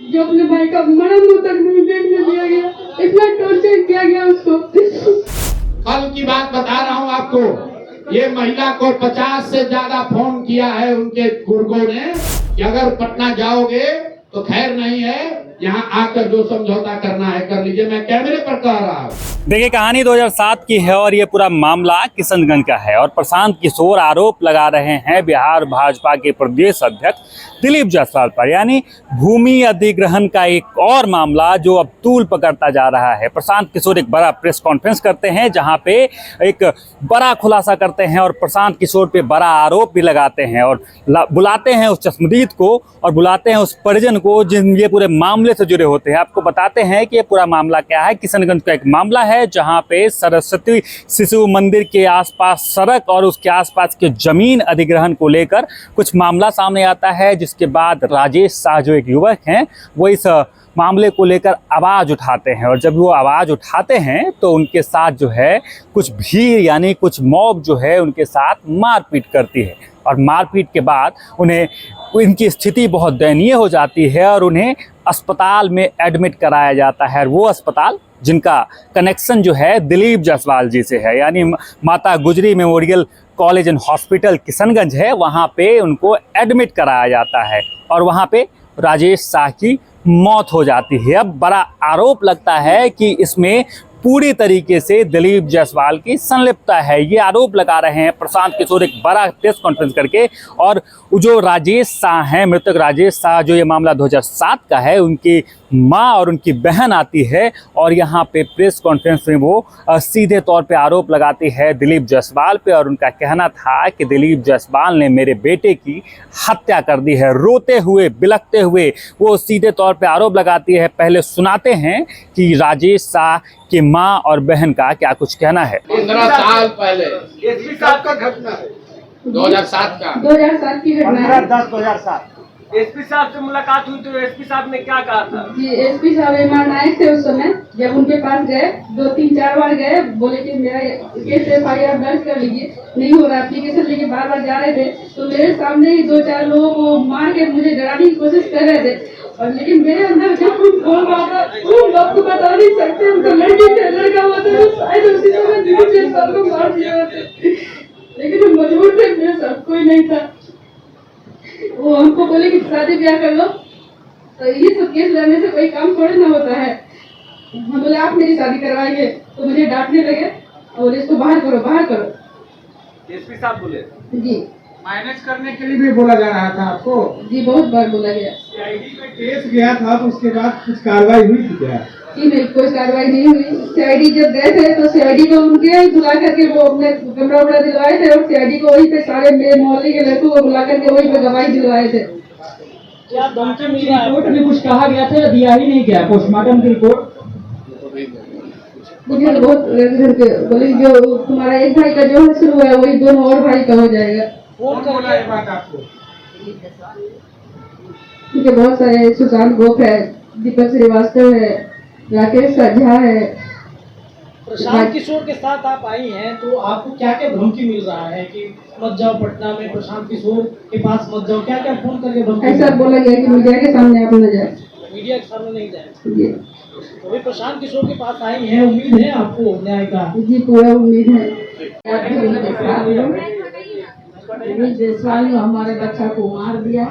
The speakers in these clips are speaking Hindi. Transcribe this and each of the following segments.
जो अपने भाई का मरण तक नहीं देखने दिया गया, इतना टॉर्चर किया गया उसको। कल की बात बता रहा हूँ आपको, ये महिला को 50 से ज्यादा फोन किया है उनके गुर्गों ने कि अगर पटना जाओगे तो खैर नहीं है, यहाँ आकर जो समझौता करना है कर लीजिए। मैं कैमरे पर कह रहा हूँ। देखिए, कहानी 2007 की है और ये पूरा मामला किशनगंज का है और प्रशांत किशोर आरोप लगा रहे हैं बिहार भाजपा के प्रदेश अध्यक्ष दिलीप जायसवाल पर, यानी भूमि अधिग्रहण का एक और मामला जो अब तूल पकड़ता जा रहा है। प्रशांत किशोर एक बड़ा प्रेस कॉन्फ्रेंस करते हैं जहां पे एक बड़ा खुलासा करते हैं और प्रशांत किशोर पे बड़ा आरोप भी लगाते हैं और बुलाते हैं उस चश्मदीद को और बुलाते हैं उस परिजन को जिन ये पूरे मामले से जुड़े होते हैं। आपको बताते हैं कि ये पूरा मामला क्या है। किशनगंज का एक मामला है जहां पे सरस्वती शिशु मंदिर के आसपास सड़क और उसके आसपास के जमीन अधिग्रहण को लेकर कुछ मामला सामने आता है, जिसके बाद राजेश शाह जो एक युवक हैं वो इस मामले को लेकर आवाज़ उठाते हैं और जब वो आवाज़ उठाते हैं तो उनके साथ जो है कुछ भीड़ यानी कुछ मॉब जो है उनके साथ मारपीट करती है और मारपीट के बाद उन्हें इनकी स्थिति बहुत दयनीय हो जाती है और उन्हें अस्पताल में एडमिट कराया जाता है। वो अस्पताल जिनका कनेक्शन जो है दिलीप जायसवाल जी से है, यानी माता गुजरी memorial college and hospital Kishanganj है, वहाँ पे उनको एडमिट कराया जाता है और वहाँ पे राजेश शाह की मौत हो जाती है। अब बड़ा आरोप लगता है कि इसमें पूरी तरीके से दिलीप जायसवाल की संलिप्तता है, ये आरोप लगा रहे हैं प्रशांत किशोर एक बड़ा प्रेस कॉन्फ्रेंस करके। और जो राजेश शाह हैं, मृतक राजेश शाह, जो ये मामला 2007 का है, उनकी माँ और उनकी बहन आती है और यहाँ पे प्रेस कॉन्फ्रेंस में वो सीधे तौर पे आरोप लगाती है दिलीप जायसवाल पे और उनका कहना था कि दिलीप जायसवाल ने मेरे बेटे की हत्या कर दी है। रोते हुए बिलखते हुए वो सीधे तौर पे आरोप लगाती है। पहले सुनाते हैं कि राजेश शाह की माँ और बहन का क्या कुछ कहना है। 15 साल पहले एसपी साहब का घटना है, 2007 की घटना है। 15/10/2007 एसपी साहब से मुलाकात हुई तो एसपी साहब ने क्या कहा था? जी, एसपी साहब एमआर नायक थे उस समय। जब उनके पास गए 2-3-4 बार गए, बोले कि मेरा केस FIR दर्ज कर लीजिए, नहीं हो रहा एप्लीकेशन लेके बार जा रहे थे तो मेरे सामने ही 2-4 लोगों को मार के मुझे डराने की कोशिश कर रहे थे और लेकिन मेरे अंदर जो कुछ बोल रहा था वो आपको बता नहीं सकते। उनका लड़का हुआ था, शायद उसी समय दिलीप जायसवाल को मार दिया होते, लेकिन हम मजबूर थे, मेरे साथ कोई नहीं था। वो हमको बोले कि शादी ब्याह कर लो, तो ये सब केस लड़ने से कोई काम थोड़ी ना होता है। हम बोले आप मेरी शादी करवाएंगे तो मुझे डांटने लगे और इसको बाहर करो बाहर करो। एसपी साहब बोले जी, मैनेज करने के लिए भी बोला जा रहा था आपको? जी बहुत बार बोला गया। सीआईडी में केस गया था तो उसके बाद कुछ कार्रवाई हुई थी क्या? जी नहीं, कोई कार्रवाई नहीं हुई। सीआईडी जब गए थे तो सीआईडी को उनके बुला करके वो अपने कमरा उमरा दिलवाए थे और सीआईडी को वहीं पे सारे मेरे मोहल्ले के लड़कों को बुला करके वहीं पे गवाही दिलवाए थे। क्या धमकी मिली? रिपोर्ट में कुछ कहा गया था, दिया ही नहीं गया पोस्टमार्टम की रिपोर्ट? मुझे बहुत बोले जो तुम्हारा एक भाई का जो है शुरू है वही दोनों और भाई का हो जाएगा। कौन बोला ये बात आपको? क्योंकि बहुत सारे सुशांत गोप है, दीपक श्रीवास्तव है, राकेश झा है। प्रशांत किशोर के साथ आप आई हैं तो आपको क्या क्या धमकी मिल रहा है कि मत जाओ पटना में, प्रशांत किशोर के पास मत जाओ, क्या क्या फोन करके धमकी? ऐसा बोला गया कि मीडिया के सामने आप न जाए। मीडिया के सामने नहीं जाए? जी, तो अभी प्रशांत किशोर के पास आई हैं, उम्मीद है आपको न्याय का? जी पूरा उम्मीद है। दिलीप जायसवाल ने हमारे बच्चा को मार दिया,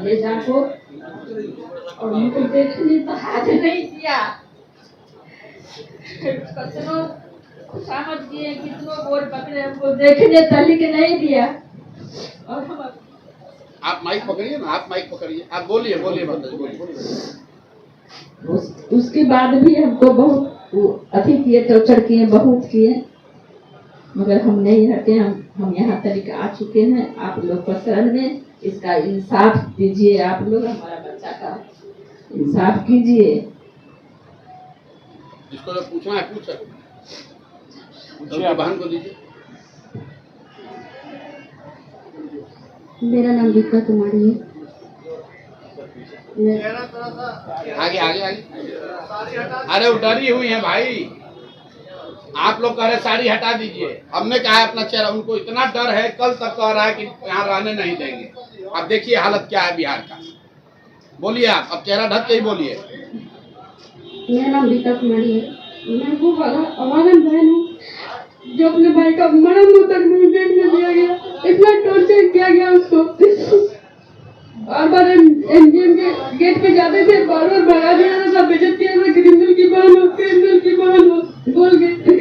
ले जाको और उनको देखने तो हाथ नहीं दिया। कितनों समझ गए, कितनों बोल पकड़े, हमको देखने तलिक नहीं दिया। और हम आप माइक पकड़िए ना, आप माइक पकड़िए, आप बोलिए बोलिए उसके बाद भी हमको बहुत अति किए, टॉर्चर किए, बहुत किए, मगर हम नहीं हटे। हम यहाँ तक आ चुके हैं। आप लोग पर शरण में इसका इंसाफ दीजिए, आप लोग हमारा बच्चा का इंसाफ कीजिए। जिसको तो पूछना है पूछे, बहन को दीजिए। मेरा नाम दीपिका कुमारी है। आगे आगे आगे। अरे वो डरी हुई है भाई, आप लोग कह रहे साड़ी हटा दीजिए, हमने कहा है अपना चेहरा। उनको इतना डर है, कल तक कह रहा है कि यहाँ रहने नहीं देंगे। अब देखिए हालत क्या है बिहार का। बोलिए आप, अब चेहरा ढक के ही बोलिए। मेरा नाम रीता कुमारी है। मैं वो वाला अवागन बहन हूँ जो अपने भाई का मरण तक नहीं देखने दिया गया। इतना टॉर्चर किया गया उसको। बार बार एनजीएम के गेट पे जाते थे, बार बार भगा दिया था, बेइज्जत किया था, क्रिमिनल की बहन हो, क्रिमिनल की बहन हो बोल के।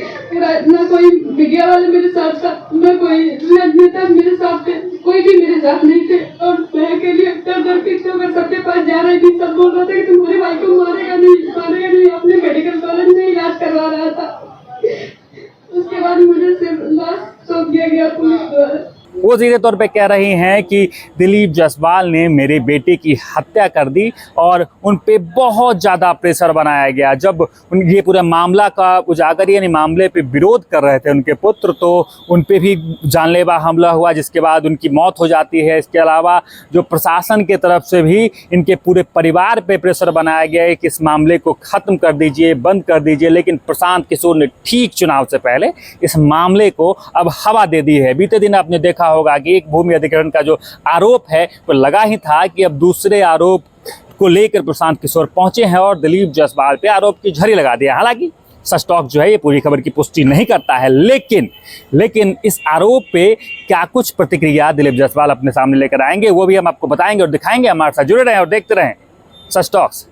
ना कोई मीडिया वाले मेरे साथ था, ना कोई राजनेता मेरे साथ थे, कोई भी मेरे साथ नहीं थे। और मैं अकेले दर पीछे होकर सबके पास जा रही थी। सब बोल रहे थे कि तुम्हारे भाई को मारेगा नहीं, अपने मेडिकल कॉलेज में इलाज करवा रहा था। उसके बाद मुझे सिर्फ लाश सौंप दिया गया पुलिस द्वारा। वो सीधे तौर पे कह रही हैं कि दिलीप जायसवाल ने मेरे बेटे की हत्या कर दी और उन पे बहुत ज़्यादा प्रेशर बनाया गया। जब ये पूरा मामला का उजागर यानी मामले पे विरोध कर रहे थे उनके पुत्र, तो उन पे भी जानलेवा हमला हुआ, जिसके बाद उनकी मौत हो जाती है। इसके अलावा जो प्रशासन की तरफ से भी इनके पूरे परिवार पे प्रेशर बनाया गया है कि इस मामले को ख़त्म कर दीजिए, बंद कर दीजिए। लेकिन प्रशांत किशोर ने ठीक चुनाव से पहले इस मामले को अब हवा दे दी है। बीते दिन आपने देखा होगा कि एक भूमि अधिग्रहण का जो आरोप है वो लगा ही था कि अब दूसरे आरोप को लेकर प्रशांत किशोर पहुंचे हैं और दिलीप जायसवाल पे आरोप की झड़ी लगा दिया। हालांकि सच टॉक जो है ये पूरी खबर की पुष्टि नहीं करता है, लेकिन इस आरोप पे क्या कुछ प्रतिक्रिया दिलीप जायसवाल अपने सामने लेकर आएंगे वो भी हम आपको बताएंगे और दिखाएंगे। हमारे साथ जुड़े रहें और देखते रहें सच टॉक्स।